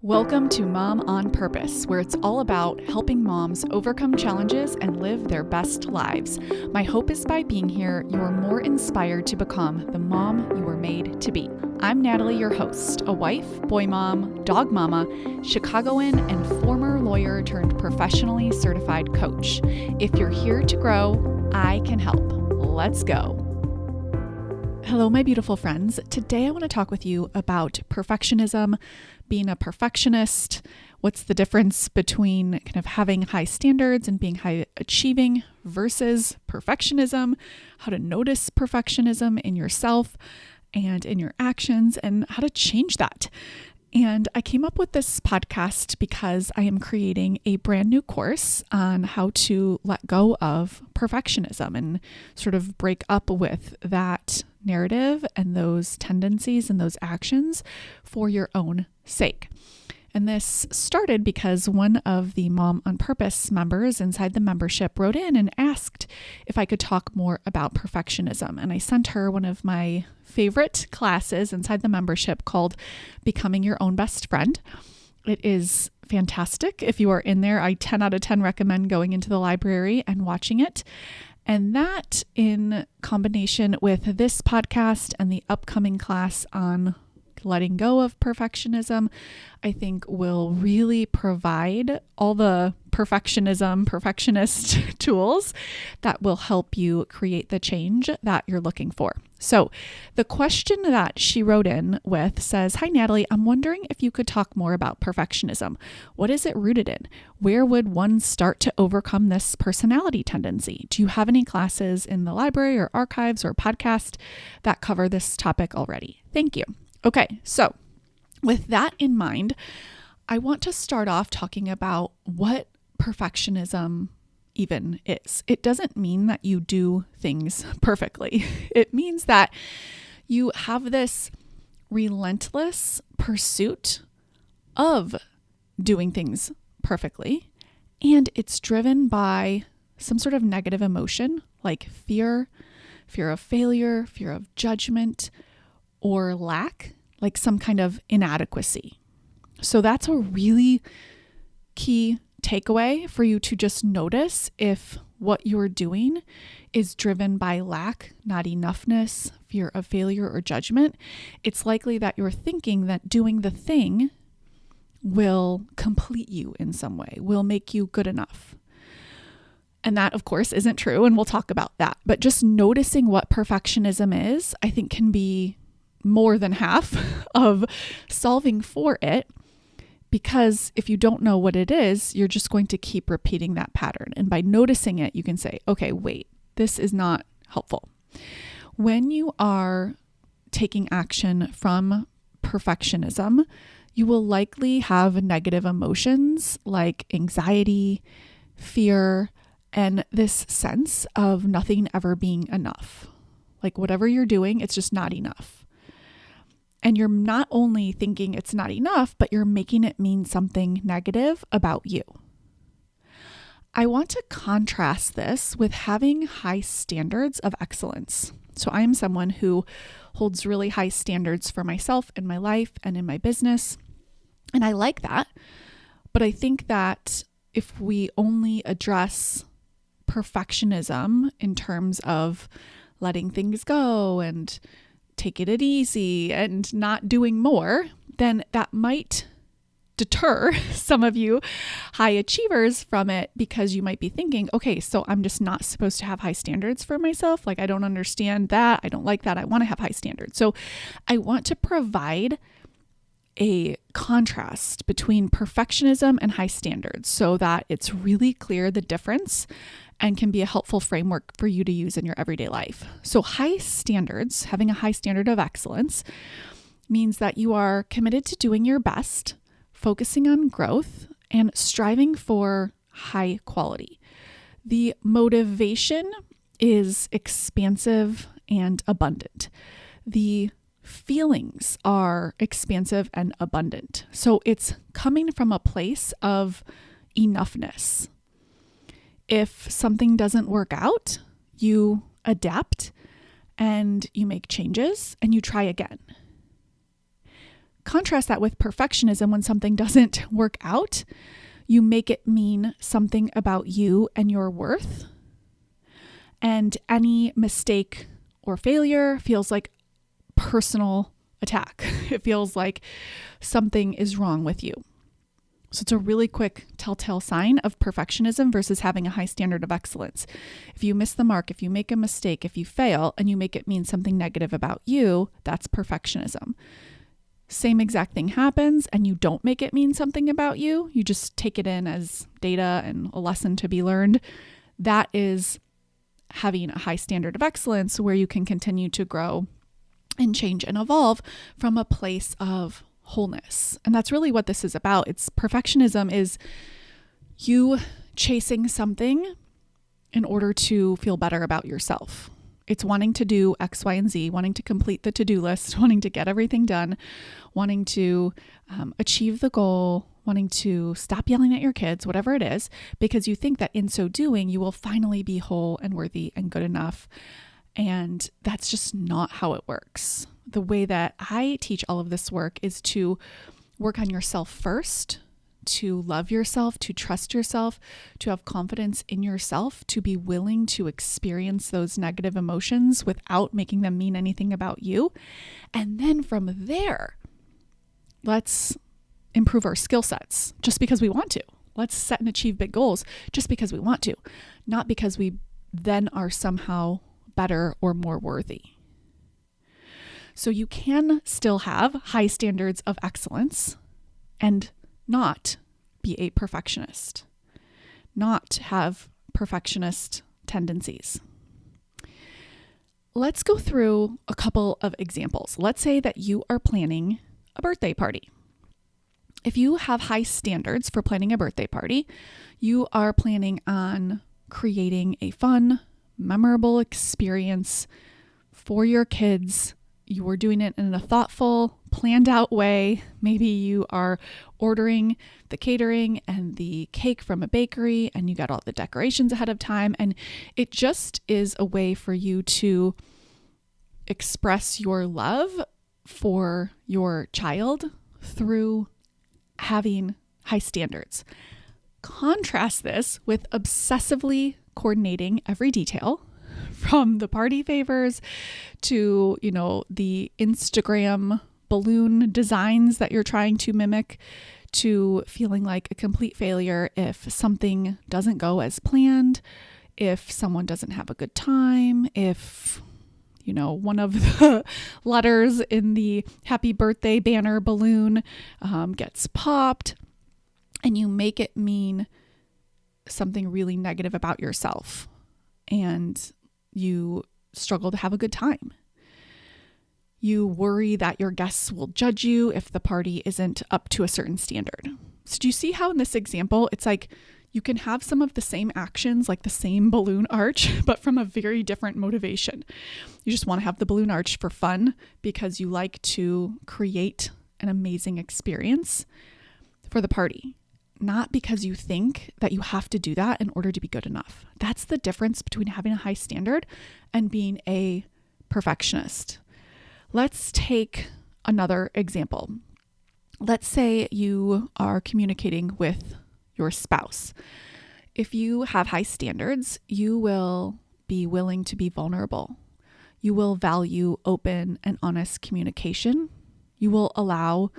Welcome to Mom on Purpose, where it's all about helping moms overcome challenges and live their best lives. My hope is by being here, you're more inspired to become the mom you were made to be. I'm Natalie, your host, a wife, boy mom, dog mama, Chicagoan, and former lawyer turned professionally certified coach. If you're here to grow, I can help. Let's go. Hello, my beautiful friends. Today I want to talk with you about perfectionism, being a perfectionist, what's the difference between kind of having high standards and being high achieving versus perfectionism, how to notice perfectionism in yourself and in your actions, and how to change that. And I came up with this podcast because I am creating a brand new course on how to let go of perfectionism and sort of break up with that narrative and those tendencies and those actions for your own sake. And this started because one of the Mom on Purpose members inside the membership wrote in and asked if I could talk more about perfectionism. And I sent her one of my favorite classes inside the membership called Becoming Your Own Best Friend. It is fantastic. If you are in there, I 10 out of 10 recommend going into the library and watching it. And that, in combination with this podcast and the upcoming class on letting go of perfectionism, I think will really provide all the perfectionist tools that will help you create the change that you're looking for. So the question that she wrote in with says, "Hi, Natalie, I'm wondering if you could talk more about perfectionism. What is it rooted in? Where would one start to overcome this personality tendency? Do you have any classes in the library or archives or podcast that cover this topic already? Thank you." Okay, so with that in mind, I want to start off talking about what perfectionism even is. It doesn't mean that you do things perfectly. It means that you have this relentless pursuit of doing things perfectly, and it's driven by some sort of negative emotion like fear of failure, fear of judgment, or lack, like some kind of inadequacy. So that's a really key takeaway for you to just notice if what you're doing is driven by lack, not enoughness, fear of failure, or judgment. It's likely that you're thinking that doing the thing will complete you in some way, will make you good enough. And that, of course, isn't true, and we'll talk about that. But just noticing what perfectionism is, I think, can be more than half of solving for it, because if you don't know what it is, you're just going to keep repeating that pattern. And by noticing it, you can say, okay, wait, this is not helpful. When you are taking action from perfectionism, you will likely have negative emotions like anxiety, fear, and this sense of nothing ever being enough. Like whatever you're doing, it's just not enough. And you're not only thinking it's not enough, but you're making it mean something negative about you. I want to contrast this with having high standards of excellence. So I am someone who holds really high standards for myself in my life and in my business. And I like that. But I think that if we only address perfectionism in terms of letting things go and taking it easy and not doing more, then that might deter some of you high achievers from it, because you might be thinking, okay, so I'm just not supposed to have high standards for myself. Like, I don't understand that. I don't like that. I want to have high standards. So I want to provide a contrast between perfectionism and high standards so that it's really clear the difference and can be a helpful framework for you to use in your everyday life. So high standards, having a high standard of excellence, means that you are committed to doing your best, focusing on growth, and striving for high quality. The motivation is expansive and abundant. The feelings are expansive and abundant. So it's coming from a place of enoughness. If something doesn't work out, you adapt and you make changes and you try again. Contrast that with perfectionism. When something doesn't work out, you make it mean something about you and your worth. And any mistake or failure feels like personal attack. It feels like something is wrong with you. So it's a really quick telltale sign of perfectionism versus having a high standard of excellence. If you miss the mark, if you make a mistake, if you fail, and you make it mean something negative about you, that's perfectionism. Same exact thing happens and you don't make it mean something about you. You just take it in as data and a lesson to be learned. That is having a high standard of excellence where you can continue to grow and change and evolve from a place of wholeness. And that's really what this is about. It's perfectionism is you chasing something in order to feel better about yourself. It's wanting to do X, Y, and Z, wanting to complete the to-do list, wanting to get everything done, wanting to achieve the goal, wanting to stop yelling at your kids, whatever it is, because you think that in so doing, you will finally be whole and worthy and good enough. And that's just not how it works. The way that I teach all of this work is to work on yourself first, to love yourself, to trust yourself, to have confidence in yourself, to be willing to experience those negative emotions without making them mean anything about you. And then from there, let's improve our skill sets just because we want to. Let's set and achieve big goals just because we want to, not because we then are somehow better or more worthy. So you can still have high standards of excellence and not be a perfectionist, not have perfectionist tendencies. Let's go through a couple of examples. Let's say that you are planning a birthday party. If you have high standards for planning a birthday party, you are planning on creating a fun, memorable experience for your kids. You are doing it in a thoughtful, planned out way. Maybe you are ordering the catering and the cake from a bakery and you got all the decorations ahead of time. And it just is a way for you to express your love for your child through having high standards. Contrast this with obsessively coordinating every detail, from the party favors to, the Instagram balloon designs that you're trying to mimic, to feeling like a complete failure if something doesn't go as planned, if someone doesn't have a good time, if one of the letters in the happy birthday banner balloon gets popped, and you make it mean something really negative about yourself, and you struggle to have a good time. You worry that your guests will judge you if the party isn't up to a certain standard. So do you see how in this example, it's like you can have some of the same actions, like the same balloon arch, but from a very different motivation. You just want to have the balloon arch for fun because you like to create an amazing experience for the party, not because you think that you have to do that in order to be good enough. That's the difference between having a high standard and being a perfectionist. Let's take another example. Let's say you are communicating with your spouse. If you have high standards, you will be willing to be vulnerable. You will value open and honest communication. You will allow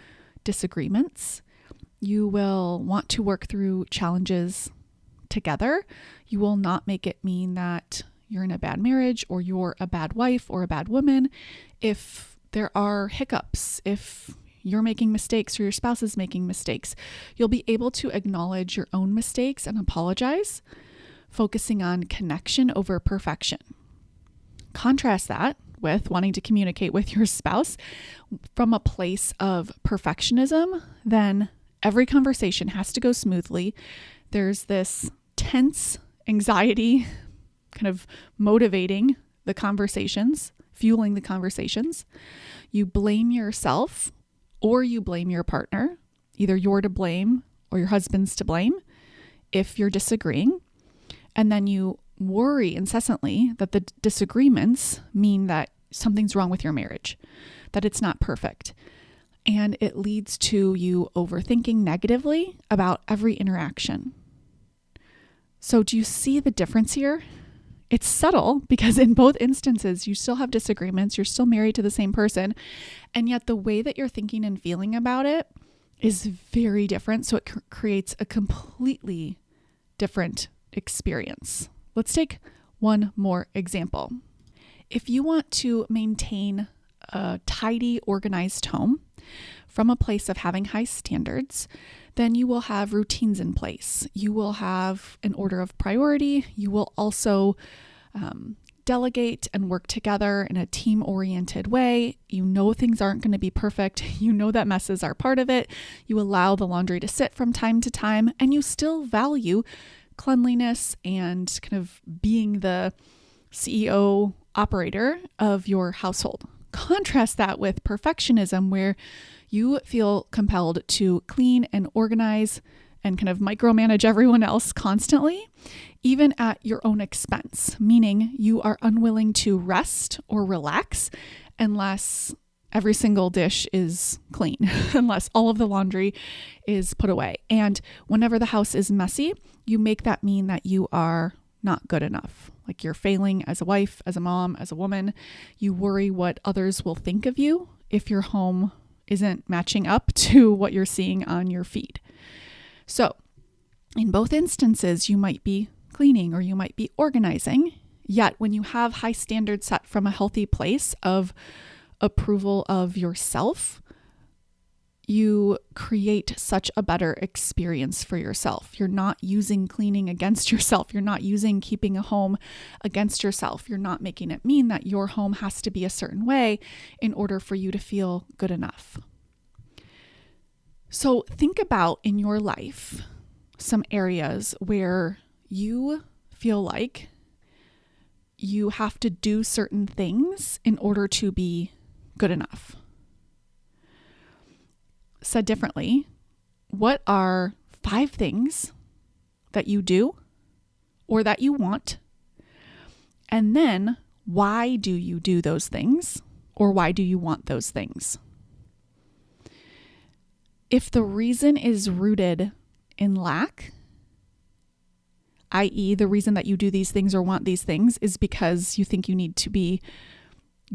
disagreements. You will want to work through challenges together. You will not make it mean that you're in a bad marriage or you're a bad wife or a bad woman. If there are hiccups, if you're making mistakes or your spouse is making mistakes, you'll be able to acknowledge your own mistakes and apologize, focusing on connection over perfection. Contrast that with wanting to communicate with your spouse from a place of perfectionism, then every conversation has to go smoothly. There's this tense anxiety kind of motivating the conversations, fueling the conversations. You blame yourself or you blame your partner. Either you're to blame or your husband's to blame if you're disagreeing. And then you worry incessantly that the disagreements mean that something's wrong with your marriage, that it's not perfect. and it leads to you overthinking negatively about every interaction. So do you see the difference here? It's subtle because in both instances, you still have disagreements. You're still married to the same person. And yet the way that you're thinking and feeling about it is very different. So it creates a completely different experience. Let's take one more example. If you want to maintain a tidy, organized home from a place of having high standards, then you will have routines in place. You will have an order of priority. You will also delegate and work together in a team-oriented way. You know things aren't going to be perfect. You know that messes are part of it. You allow the laundry to sit from time to time, and you still value cleanliness and kind of being the CEO operator of your household. Contrast that with perfectionism, where you feel compelled to clean and organize and kind of micromanage everyone else constantly, even at your own expense, meaning you are unwilling to rest or relax unless every single dish is clean, unless all of the laundry is put away. And whenever the house is messy, you make that mean that you are not good enough. Like you're failing as a wife, as a mom, as a woman. You worry what others will think of you if your home isn't matching up to what you're seeing on your feed. So in both instances, you might be cleaning or you might be organizing. Yet when you have high standards set from a healthy place of approval of yourself, you create such a better experience for yourself. You're not using cleaning against yourself. You're not using keeping a home against yourself. You're not making it mean that your home has to be a certain way in order for you to feel good enough. So think about in your life some areas where you feel like you have to do certain things in order to be good enough. Said differently, what are 5 things that you do or that you want? And then why do you do those things or why do you want those things? If the reason is rooted in lack, i.e., the reason that you do these things or want these things is because you think you need to be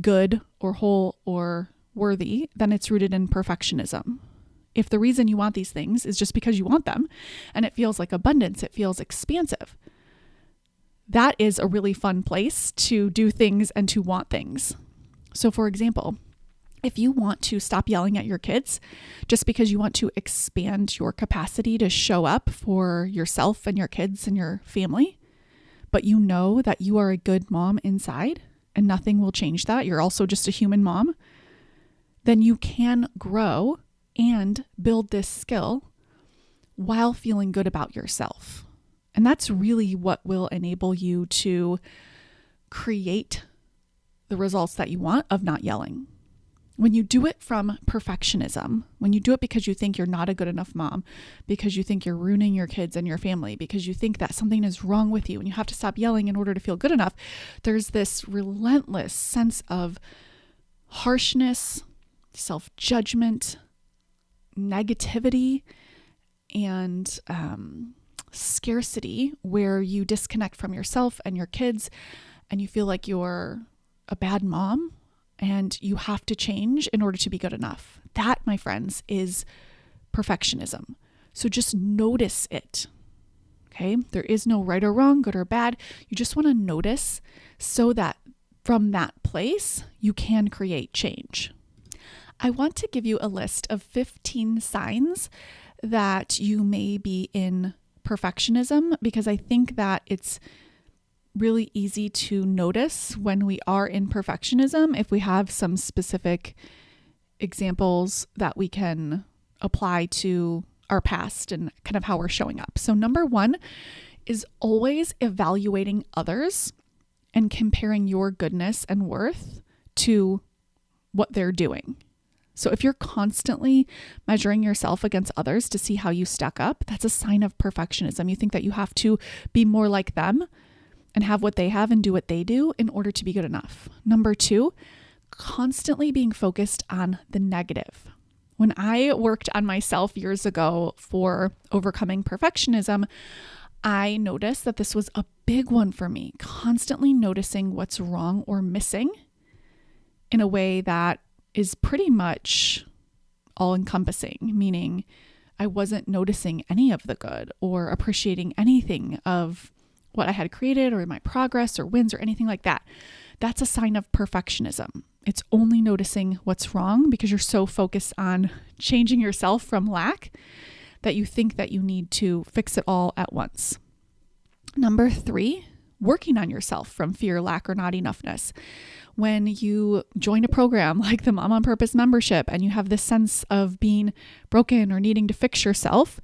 good or whole or worthy, then it's rooted in perfectionism. If the reason you want these things is just because you want them and it feels like abundance, it feels expansive, that is a really fun place to do things and to want things. So for example, if you want to stop yelling at your kids just because you want to expand your capacity to show up for yourself and your kids and your family, but you know that you are a good mom inside and nothing will change that, you're also just a human mom, then you can grow and build this skill while feeling good about yourself. And that's really what will enable you to create the results that you want of not yelling. When you do it from perfectionism, when you do it because you think you're not a good enough mom, because you think you're ruining your kids and your family, because you think that something is wrong with you and you have to stop yelling in order to feel good enough, there's this relentless sense of harshness, self-judgment, negativity, and scarcity where you disconnect from yourself and your kids and you feel like you're a bad mom and you have to change in order to be good enough. That, my friends, is perfectionism. So just notice it. Okay? There is no right or wrong, good or bad. You just want to notice so that from that place, you can create change. I want to give you a list of 15 signs that you may be in perfectionism because I think that it's really easy to notice when we are in perfectionism if we have some specific examples that we can apply to our past and kind of how we're showing up. So number 1 is always evaluating others and comparing your goodness and worth to what they're doing. So if you're constantly measuring yourself against others to see how you stack up, that's a sign of perfectionism. You think that you have to be more like them and have what they have and do what they do in order to be good enough. Number 2, constantly being focused on the negative. When I worked on myself years ago for overcoming perfectionism, I noticed that this was a big one for me, constantly noticing what's wrong or missing in a way that is pretty much all encompassing, meaning I wasn't noticing any of the good or appreciating anything of what I had created or my progress or wins or anything like that. That's a sign of perfectionism. It's only noticing what's wrong because you're so focused on changing yourself from lack that you think that you need to fix it all at once. Number 3, working on yourself from fear, lack, or not enoughness. When you join a program like the Mom on Purpose membership and you have this sense of being broken or needing to fix yourself,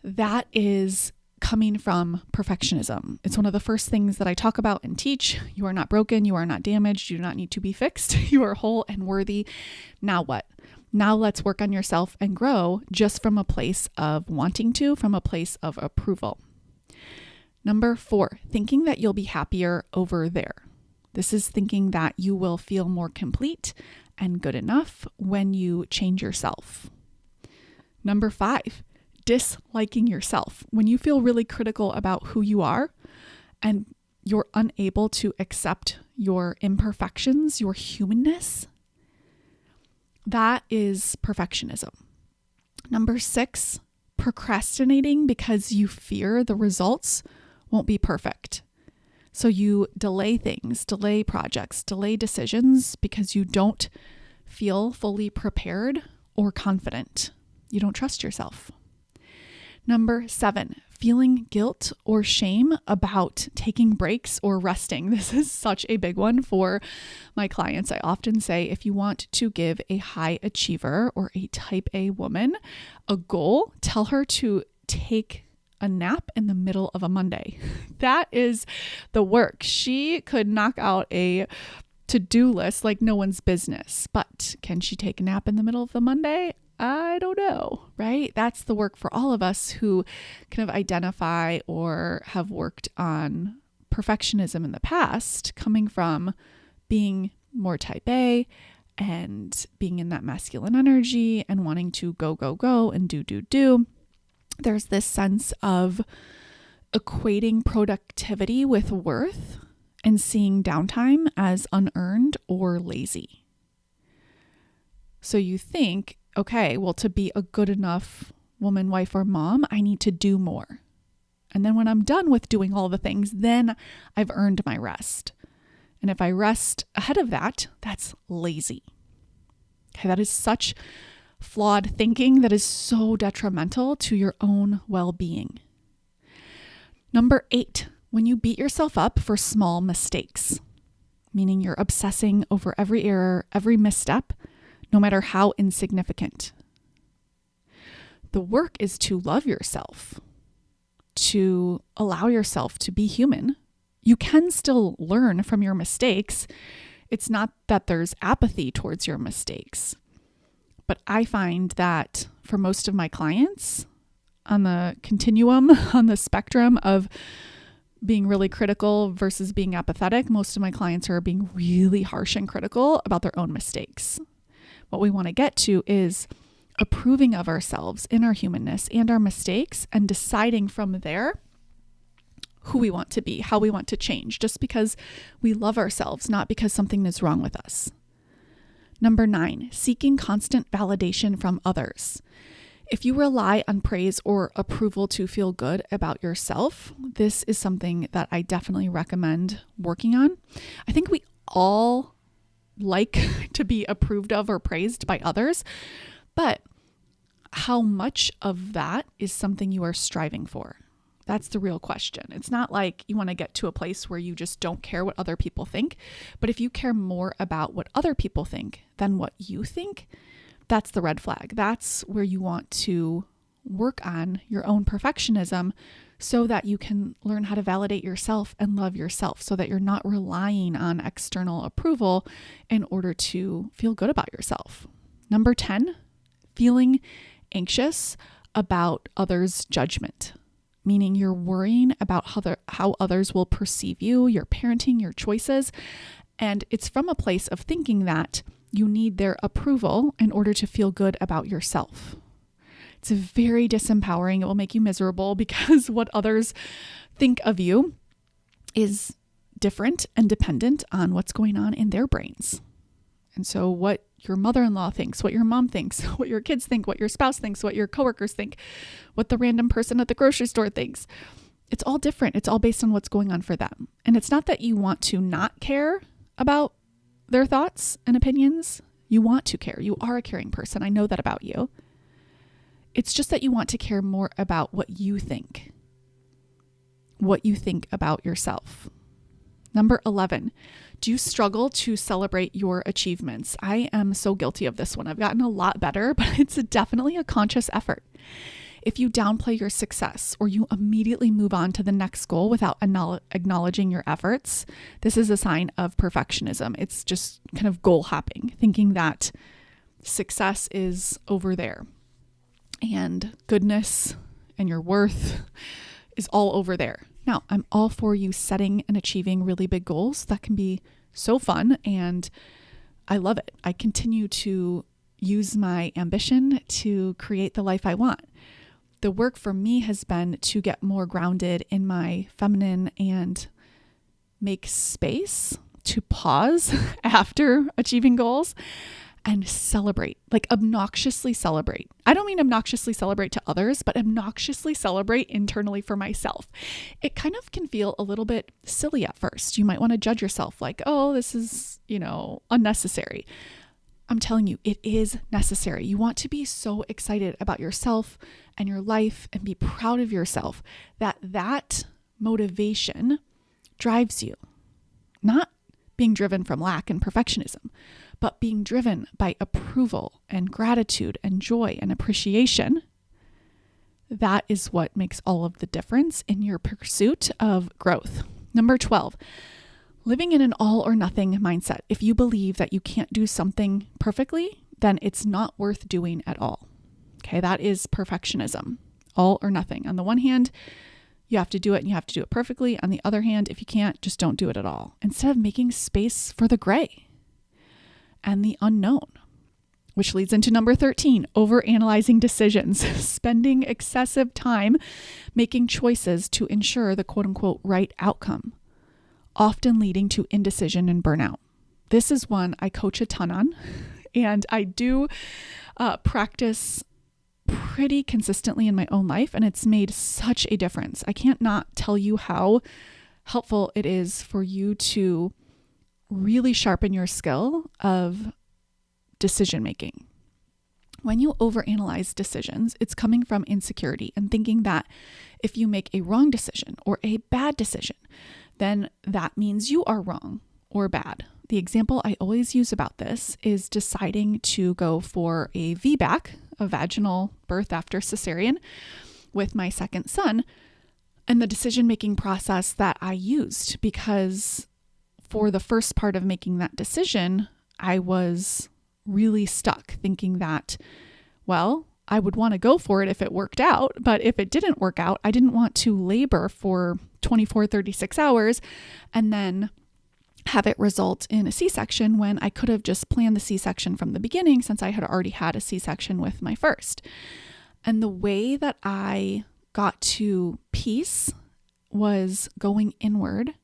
that is coming from perfectionism. It's one of the first things that I talk about and teach. You are not broken. You are not damaged. You do not need to be fixed. You are whole and worthy. Now what? Now let's work on yourself and grow just from a place of wanting to, from a place of approval. Number 4, thinking that you'll be happier over there. This is thinking that you will feel more complete and good enough when you change yourself. Number 5, disliking yourself. When you feel really critical about who you are and you're unable to accept your imperfections, your humanness, that is perfectionism. Number 6, procrastinating because you fear the results won't be perfect. So you delay things, delay projects, delay decisions because you don't feel fully prepared or confident. You don't trust yourself. Number 7, feeling guilt or shame about taking breaks or resting. This is such a big one for my clients. I often say, if you want to give a high achiever or a type A woman a goal, tell her to take a nap in the middle of a Monday. That is the work. She could knock out a to-do list like no one's business, but can she take a nap in the middle of the Monday? I don't know, right? That's the work for all of us who kind of identify or have worked on perfectionism in the past, coming from being more type A and being in that masculine energy and wanting to go and do. There's this sense of equating productivity with worth and seeing downtime as unearned or lazy. So you think, okay, well, to be a good enough woman, wife, or mom, I need to do more. And then when I'm done with doing all the things, then I've earned my rest. And if I rest ahead of that, that's lazy. Okay, that is such flawed thinking that is so detrimental to your own well-being. Number 8, when you beat yourself up for small mistakes, meaning you're obsessing over every error, every misstep, no matter how insignificant. The work is to love yourself, to allow yourself to be human. You can still learn from your mistakes. It's not that there's apathy towards your mistakes. But I find that for most of my clients on the continuum, on the spectrum of being really critical versus being apathetic, most of my clients are being really harsh and critical about their own mistakes. What we want to get to is approving of ourselves in our humanness and our mistakes and deciding from there who we want to be, how we want to change, just because we love ourselves, not because something is wrong with us. Number 9, seeking constant validation from others. If you rely on praise or approval to feel good about yourself, this is something that I definitely recommend working on. I think we all like to be approved of or praised by others, but how much of that is something you are striving for? That's the real question. It's not like you want to get to a place where you just don't care what other people think, but if you care more about what other people think than what you think, that's the red flag. That's where you want to work on your own perfectionism so that you can learn how to validate yourself and love yourself so that you're not relying on external approval in order to feel good about yourself. Number 10, feeling anxious about others' judgment, meaning you're worrying about how others will perceive you, your parenting, your choices. And it's from a place of thinking that You need their approval in order to feel good about yourself. It's very disempowering. It will make you miserable because what others think of you is different and dependent on what's going on in their brains. And so what your mother-in-law thinks, what your mom thinks, what your kids think, what your spouse thinks, what your coworkers think, what the random person at the grocery store thinks, it's all different. It's all based on what's going on for them. And it's not that you want to not care about their thoughts and opinions. You want to care. You are a caring person. I know that about you. It's just that you want to care more about what you think about yourself. Number 11, do you struggle to celebrate your achievements? I am so guilty of this one. I've gotten a lot better, but it's definitely a conscious effort. If you downplay your success or you immediately move on to the next goal without acknowledging your efforts, this is a sign of perfectionism. It's just kind of goal hopping, thinking that success is over there and goodness and your worth is all over there. Now, I'm all for you setting and achieving really big goals. That can be so fun and I love it. I continue to use my ambition to create the life I want. The work for me has been to get more grounded in my feminine and make space to pause after achieving goals and celebrate, like obnoxiously celebrate. I don't mean obnoxiously celebrate to others, but obnoxiously celebrate internally for myself. It kind of can feel a little bit silly at first. You might want to judge yourself like, oh, this is, unnecessary. I'm telling you, it is necessary. You want to be so excited about yourself and your life and be proud of yourself that motivation drives you. Not being driven from lack and perfectionism, but being driven by approval and gratitude and joy and appreciation. That is what makes all of the difference in your pursuit of growth. Number 12, living in an all or nothing mindset. If you believe that you can't do something perfectly, then it's not worth doing at all. Okay, that is perfectionism, all or nothing. On the one hand, you have to do it and you have to do it perfectly. On the other hand, if you can't, just don't do it at all. Instead of making space for the gray and the unknown, which leads into number 13, overanalyzing decisions, spending excessive time making choices to ensure the quote unquote right outcome, often leading to indecision and burnout. This is one I coach a ton on, and I do practice pretty consistently in my own life, and it's made such a difference. I can't not tell you how helpful it is for you to really sharpen your skill of decision making. When you overanalyze decisions, it's coming from insecurity and thinking that if you make a wrong decision or a bad decision, then that means you are wrong or bad. The example I always use about this is deciding to go for a VBAC, a vaginal birth after cesarean, with my second son, and the decision-making process that I used, because for the first part of making that decision, I was really stuck thinking that, well, I would want to go for it if it worked out, but if it didn't work out, I didn't want to labor for 24, 36 hours and then have it result in a C-section when I could have just planned the C-section from the beginning, since I had already had a C-section with my first. And the way that I got to peace was going inward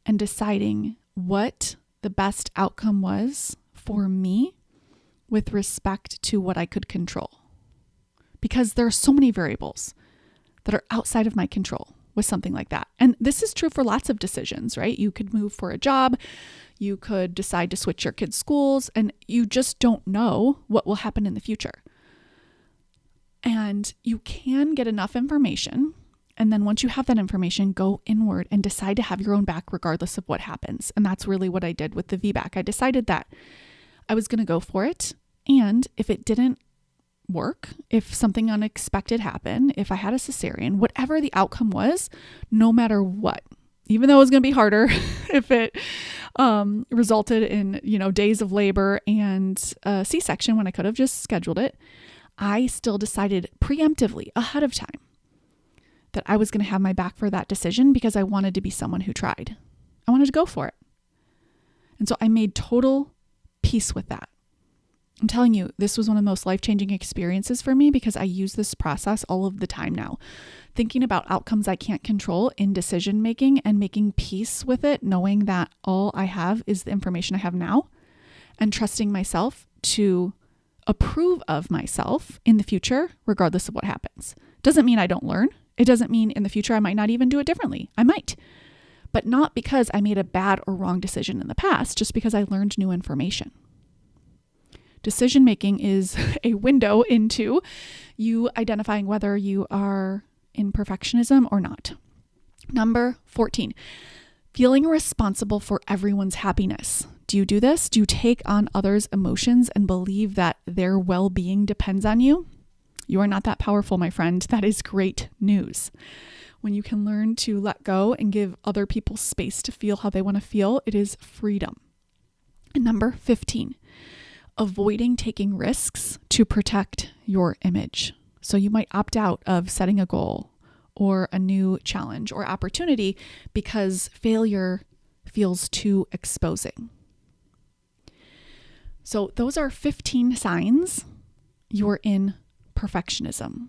and deciding what the best outcome was for me with respect to what I could control. Because there are so many variables that are outside of my control with something like that. And this is true for lots of decisions, right? You could move for a job, you could decide to switch your kids' schools, and you just don't know what will happen in the future. And you can get enough information, and then once you have that information, go inward and decide to have your own back regardless of what happens. And that's really what I did with the VBAC. I decided that I was going to go for it, and if it didn't work, if something unexpected happened, if I had a cesarean, whatever the outcome was, no matter what, even though it was going to be harder, if it resulted in, days of labor and a C-section when I could have just scheduled it, I still decided preemptively ahead of time that I was going to have my back for that decision because I wanted to be someone who tried. I wanted to go for it. And so I made total peace with that. I'm telling you, this was one of the most life-changing experiences for me because I use this process all of the time now. Thinking about outcomes I can't control in decision-making and making peace with it, knowing that all I have is the information I have now, and trusting myself to approve of myself in the future, regardless of what happens. Doesn't mean I don't learn. It doesn't mean in the future I might not even do it differently. I might, but not because I made a bad or wrong decision in the past, just because I learned new information. Decision-making is a window into you identifying whether you are in perfectionism or not. Number 14, feeling responsible for everyone's happiness. Do you do this? Do you take on others' emotions and believe that their well-being depends on you? You are not that powerful, my friend. That is great news. When you can learn to let go and give other people space to feel how they want to feel, it is freedom. And number 15, avoiding taking risks to protect your image. So you might opt out of setting a goal or a new challenge or opportunity because failure feels too exposing. So those are 15 signs you're in perfectionism.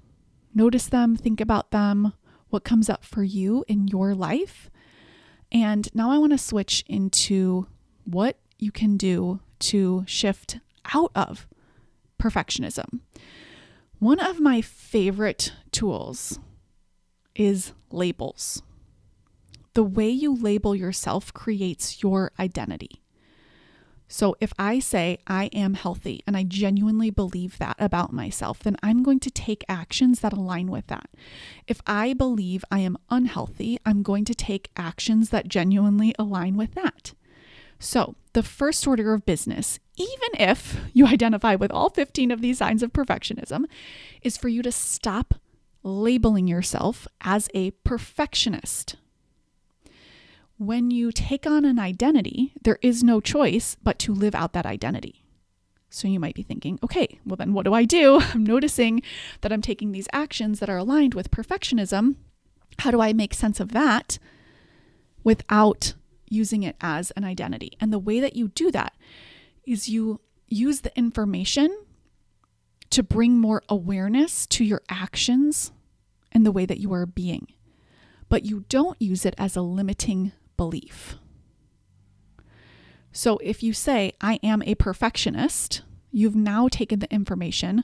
Notice them, think about them, what comes up for you in your life. And now I want to switch into what you can do to shift out of perfectionism. One of my favorite tools is labels. The way you label yourself creates your identity. So if I say I am healthy and I genuinely believe that about myself, then I'm going to take actions that align with that. If I believe I am unhealthy, I'm going to take actions that genuinely align with that. So the first order of business, even if you identify with all 15 of these signs of perfectionism, is for you to stop labeling yourself as a perfectionist. When you take on an identity, there is no choice but to live out that identity. So you might be thinking, okay, well then what do I do? I'm noticing that I'm taking these actions that are aligned with perfectionism. How do I make sense of that without using it as an identity? And the way that you do that is you use the information to bring more awareness to your actions and the way that you are being. But you don't use it as a limiting belief. So if you say, I am a perfectionist, you've now taken the information,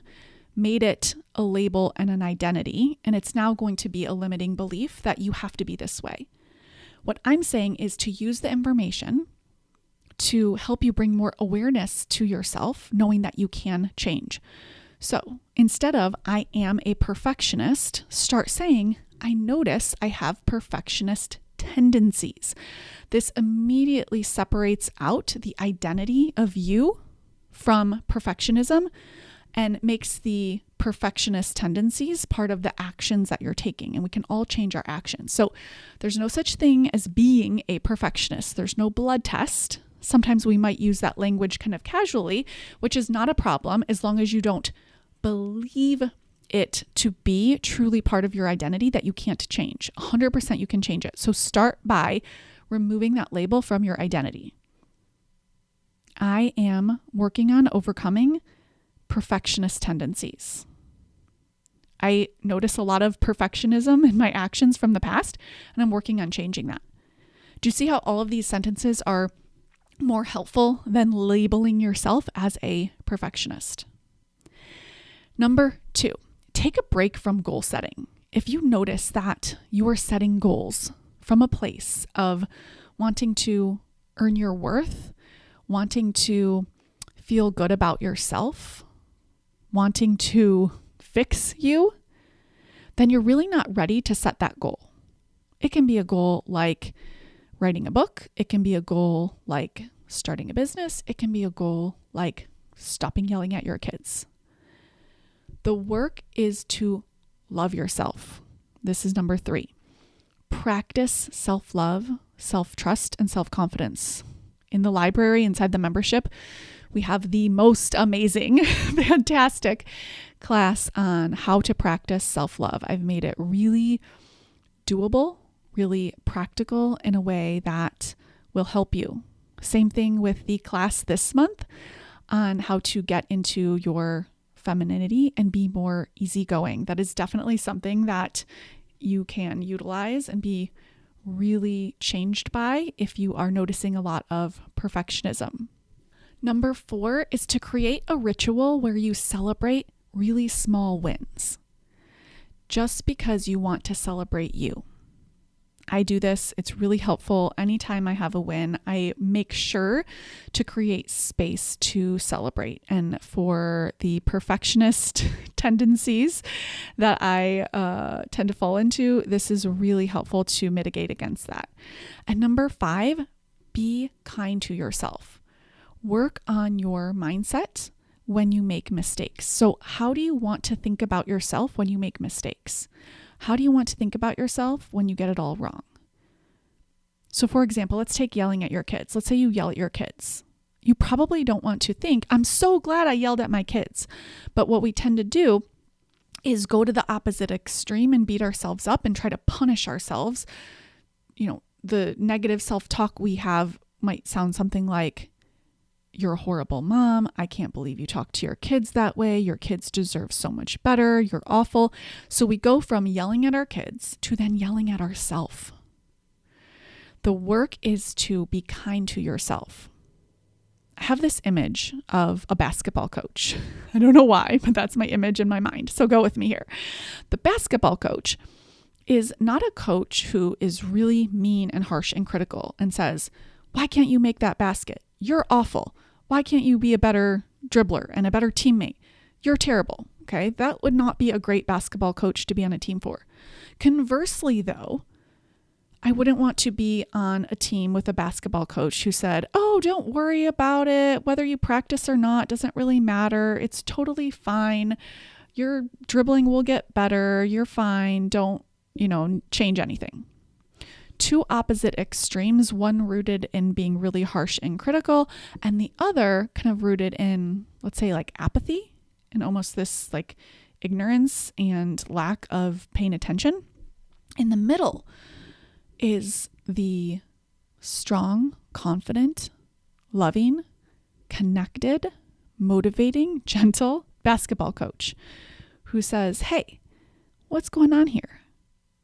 made it a label and an identity, and it's now going to be a limiting belief that you have to be this way. What I'm saying is to use the information to help you bring more awareness to yourself, knowing that you can change. So instead of, I am a perfectionist, start saying, I notice I have perfectionist tendencies. This immediately separates out the identity of you from perfectionism and makes the perfectionist tendencies part of the actions that you're taking. And we can all change our actions. So there's no such thing as being a perfectionist. There's no blood test. Sometimes we might use that language kind of casually, which is not a problem as long as you don't believe it to be truly part of your identity that you can't change. 100% you can change it. So start by removing that label from your identity. I am working on overcoming perfectionist tendencies. I notice a lot of perfectionism in my actions from the past, and I'm working on changing that. Do you see how all of these sentences are more helpful than labeling yourself as a perfectionist? Number 2, take a break from goal setting. If you notice that you are setting goals from a place of wanting to earn your worth, wanting to feel good about yourself, wanting to fix you, then you're really not ready to set that goal. It can be a goal like writing a book. It can be a goal like starting a business. It can be a goal like stopping yelling at your kids. The work is to love yourself. This is number 3. Practice self-love, self-trust, and self-confidence. In the library, inside the membership, we have the most amazing, fantastic class on how to practice self-love. I've made it really doable, really practical in a way that will help you. Same thing with the class this month on how to get into your femininity and be more easygoing. That is definitely something that you can utilize and be really changed by if you are noticing a lot of perfectionism. Number 4 is to create a ritual where you celebrate really small wins, just because you want to celebrate you. I do this. It's really helpful. Anytime I have a win, I make sure to create space to celebrate. And for the perfectionist tendencies that I tend to fall into, this is really helpful to mitigate against that. And number 5, be kind to yourself. Work on your mindset when you make mistakes. So how do you want to think about yourself when you make mistakes? How do you want to think about yourself when you get it all wrong? So for example, let's take yelling at your kids. Let's say you yell at your kids. You probably don't want to think, I'm so glad I yelled at my kids. But what we tend to do is go to the opposite extreme and beat ourselves up and try to punish ourselves. The negative self-talk we have might sound something like, you're a horrible mom. I can't believe you talk to your kids that way. Your kids deserve so much better. You're awful. So we go from yelling at our kids to then yelling at ourselves. The work is to be kind to yourself. I have this image of a basketball coach. I don't know why, but that's my image in my mind. So go with me here. The basketball coach is not a coach who is really mean and harsh and critical and says, why can't you make that basket? You're awful. Why can't you be a better dribbler and a better teammate? You're terrible. Okay. That would not be a great basketball coach to be on a team for. Conversely, though, I wouldn't want to be on a team with a basketball coach who said, oh, don't worry about it. Whether you practice or not doesn't really matter. It's totally fine. Your dribbling will get better. You're fine. Don't, change anything. Two opposite extremes, one rooted in being really harsh and critical, and the other kind of rooted in, let's say, like apathy and almost this like ignorance and lack of paying attention. In the middle is the strong, confident, loving, connected, motivating, gentle basketball coach who says, hey, what's going on here?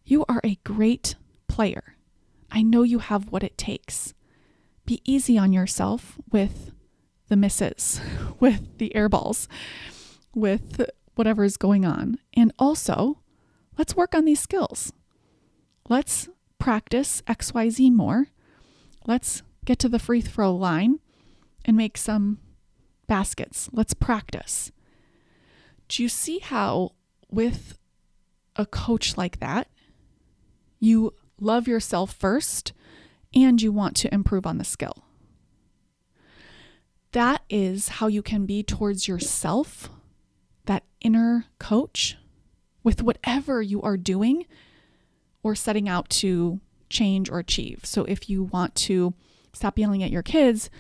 You are a great player. I know you have what it takes. Be easy on yourself with the misses, with the air balls, with whatever is going on. And also, let's work on these skills. Let's practice XYZ more. Let's get to the free throw line and make some baskets. Let's practice. Do you see how with a coach like that, you love yourself first and you want to improve on the skill? That is how you can be towards yourself, that inner coach, with whatever you are doing or setting out to change or achieve. So if you want to stop yelling at your kids,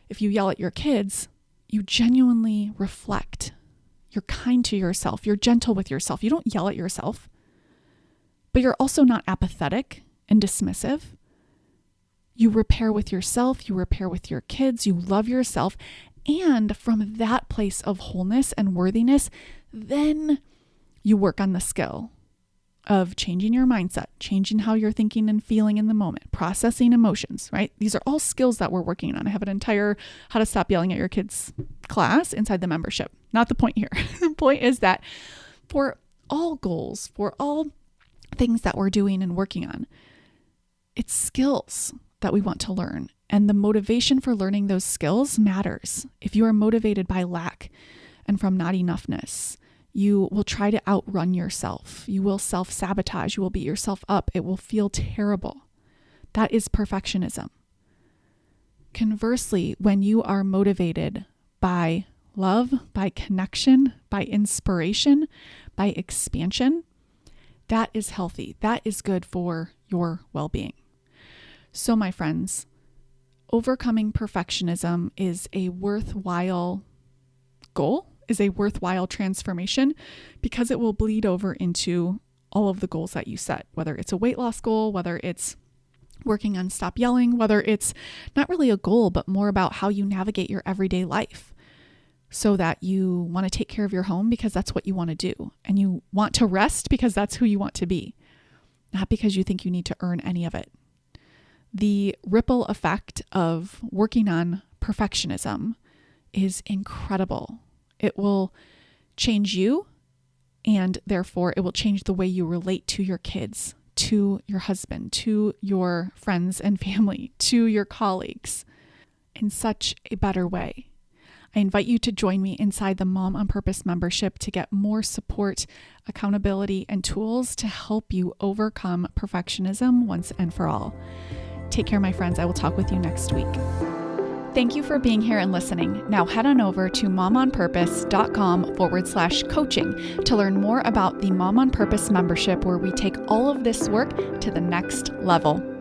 if you yell at your kids, you genuinely reflect. You're kind to yourself. You're gentle with yourself. You don't yell at yourself, but you're also not apathetic and dismissive. You repair with yourself. You repair with your kids. You love yourself. And from that place of wholeness and worthiness, then you work on the skill of changing your mindset, changing how you're thinking and feeling in the moment, processing emotions, right? These are all skills that we're working on. I have an entire how to stop yelling at your kids class inside the membership. Not the point here. The point is that for all goals, for all things that we're doing and working on, it's skills that we want to learn. And the motivation for learning those skills matters. If you are motivated by lack and from not enoughness, you will try to outrun yourself. You will self-sabotage. You will beat yourself up. It will feel terrible. That is perfectionism. Conversely, when you are motivated by love, by connection, by inspiration, by expansion, that is healthy. That is good for your well-being. So my friends, overcoming perfectionism is a worthwhile goal, is a worthwhile transformation, because it will bleed over into all of the goals that you set, whether it's a weight loss goal, whether it's working on stop yelling, whether it's not really a goal, but more about how you navigate your everyday life. so that you want to take care of your home because that's what you want to do. And you want to rest because that's who you want to be, not because you think you need to earn any of it. The ripple effect of working on perfectionism is incredible. It will change you, and therefore it will change the way you relate to your kids, to your husband, to your friends and family, to your colleagues in such a better way. I invite you to join me inside the Mom on Purpose membership to get more support, accountability, and tools to help you overcome perfectionism once and for all. Take care, my friends. I will talk with you next week. Thank you for being here and listening. Now head on over to momonpurpose.com/coaching to learn more about the Mom on Purpose membership, where we take all of this work to the next level.